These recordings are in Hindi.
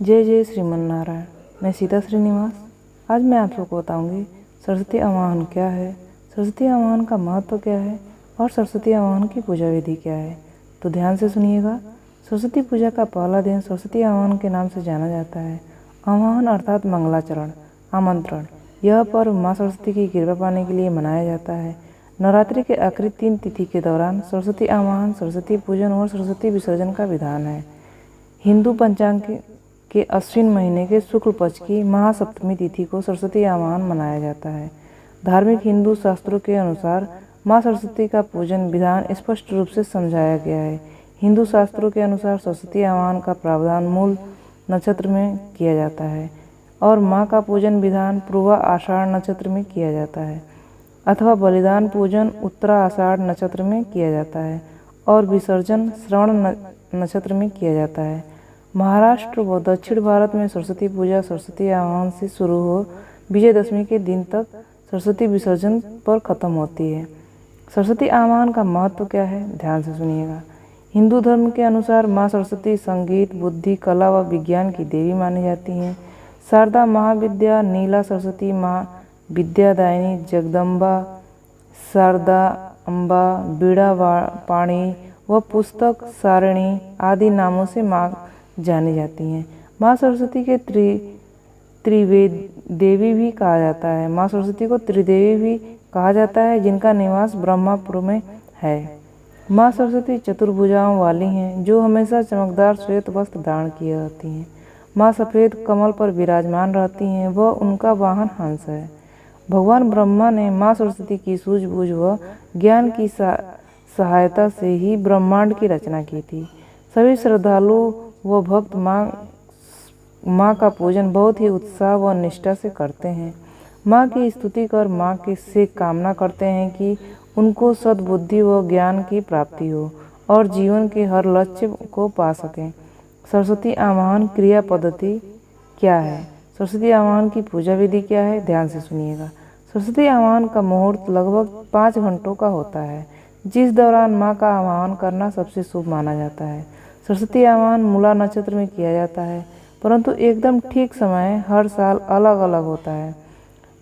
जय जय श्रीमन्नारायण। मैं सीता श्रीनिवास। आज मैं आप सबको बताऊंगी सरस्वती आवाहन क्या है, सरस्वती आवाहन का महत्व क्या है और सरस्वती आवाहन की पूजा विधि क्या है। तो ध्यान से सुनिएगा। सरस्वती पूजा का पहला दिन सरस्वती आवाहन के नाम से जाना जाता है। आवाहन अर्थात मंगलाचरण, आमंत्रण। यह पर्व माँ सरस्वती की कृपा पाने के लिए मनाया जाता है। नवरात्रि के आखिरी 3 तिथि के दौरान सरस्वती आवाहन, सरस्वती पूजन और सरस्वती विसर्जन का विधान है। हिंदू पंचांग के अश्विन महीने के शुक्ल पक्ष की महासप्तमी तिथि को सरस्वती आवाहन मनाया जाता है। धार्मिक हिंदू शास्त्रों के अनुसार माँ सरस्वती का पूजन विधान स्पष्ट रूप से समझाया गया है। हिंदू शास्त्रों के अनुसार सरस्वती आवाहन का प्रावधान मूल नक्षत्र में किया जाता है और माँ का पूजन विधान पूर्वा आषाढ़ नक्षत्र में किया जाता है अथवा बलिदान पूजन उत्तरा आषाढ़ नक्षत्र में किया जाता है और विसर्जन श्रवण नक्षत्र में किया जाता है। महाराष्ट्र व दक्षिण भारत में सरस्वती पूजा सरस्वती आवाहन से शुरू हो विजयदशमी के दिन तक सरस्वती विसर्जन पर खत्म होती है। सरस्वती आवाहन का महत्व क्या है, ध्यान से सुनिएगा। हिंदू धर्म के अनुसार माँ सरस्वती संगीत, बुद्धि, कला व विज्ञान की देवी मानी जाती हैं। शारदा, महाविद्या, नीला सरस्वती, माँ विद्यादायिनी, जगदम्बा, शारदा अम्बा, बीड़ा पाणी व पुस्तक सारिणी आदि नामों से माँ जानी जाती हैं। माँ सरस्वती के त्रिवेद देवी भी कहा जाता है। माँ सरस्वती को त्रिदेवी भी कहा जाता है, जिनका निवास ब्रह्मपुर में है। माँ सरस्वती चतुर्भुजाओं वाली हैं, जो हमेशा चमकदार श्वेत वस्त्र धारण किए रहती हैं। माँ सफ़ेद कमल पर विराजमान रहती हैं व उनका वाहन हंस है। भगवान ब्रह्मा ने माँ सरस्वती की सूझबूझ व ज्ञान की सहायता से ही ब्रह्मांड की रचना की थी। सभी श्रद्धालु व भक्त माँ का पूजन बहुत ही उत्साह व निष्ठा से करते हैं। माँ की स्तुति कर माँ से कामना करते हैं कि उनको सद्बुद्धि व ज्ञान की प्राप्ति हो और जीवन के हर लक्ष्य को पा सकें। सरस्वती आवाहन क्रिया पद्धति क्या है, सरस्वती आवाहन की पूजा विधि क्या है, ध्यान से सुनिएगा। सरस्वती आवाहन का मुहूर्त लगभग 5 घंटों का होता है, जिस दौरान माँ का आवाहन करना सबसे शुभ माना जाता है। सरस्वती आवाहन मूला नक्षत्र में किया जाता है, परंतु एकदम ठीक समय हर साल अलग अलग होता है।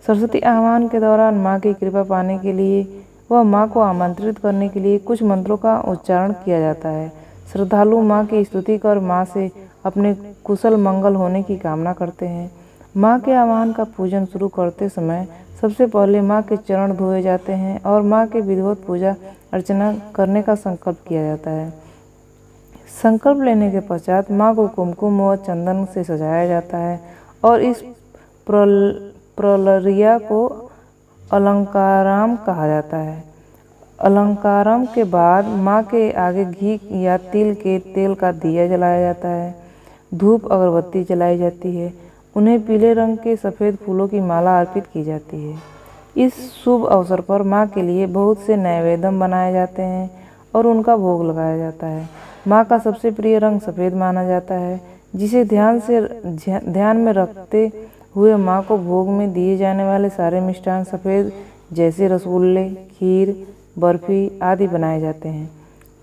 सरस्वती आवाहन के दौरान माँ की कृपा पाने के लिए व माँ को आमंत्रित करने के लिए कुछ मंत्रों का उच्चारण किया जाता है। श्रद्धालु माँ की स्तुति कर माँ से अपने कुशल मंगल होने की कामना करते हैं। माँ के आवाहन का पूजन शुरू करते समय सबसे पहले माँ के चरण धोए जाते हैं और माँ के विधिवत पूजा अर्चना करने का संकल्प किया जाता है। संकल्प लेने के पश्चात माँ को कुमकुम व चंदन से सजाया जाता है और इस प्रक्रिया को अलंकारम कहा जाता है। अलंकारम के बाद माँ के आगे घी या तिल के तेल का दिया जलाया जाता है। धूप अगरबत्ती जलाई जाती है। उन्हें पीले रंग के सफ़ेद फूलों की माला अर्पित की जाती है। इस शुभ अवसर पर माँ के लिए बहुत से नैवेद्य बनाए जाते हैं और उनका भोग लगाया जाता है। माँ का सबसे प्रिय रंग सफ़ेद माना जाता है, जिसे ध्यान में रखते हुए माँ को भोग में दिए जाने वाले सारे मिष्ठान सफ़ेद जैसे रसगुल्ले, खीर, बर्फी आदि बनाए जाते हैं।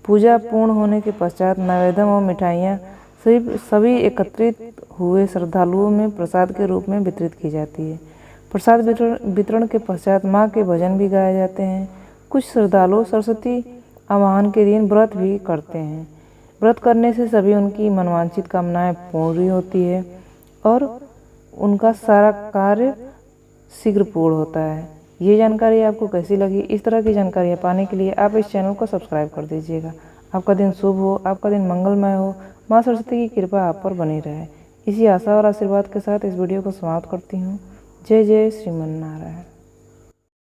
पूजा पूर्ण होने के पश्चात नैवेद्य और मिठाइयाँ सभी एकत्रित हुए श्रद्धालुओं में प्रसाद के रूप में वितरित की जाती है। प्रसाद वितरण के पश्चात माँ के भजन भी गाए जाते हैं। कुछ श्रद्धालु सरस्वती आवाहन के दिन व्रत भी करते हैं। व्रत करने से सभी उनकी मनवांछित कामनाएं पूरी होती है और उनका सारा कार्य शीघ्र पूर्ण होता है। ये जानकारी आपको कैसी लगी? इस तरह की जानकारियाँ पाने के लिए आप इस चैनल को सब्सक्राइब कर दीजिएगा। आपका दिन शुभ हो, आपका दिन मंगलमय हो। माँ सरस्वती की कृपा आप पर बनी रहे। इसी आशा और आशीर्वाद के साथ इस वीडियो को समाप्त करती हूँ। जय जय श्रीमन्नारायण।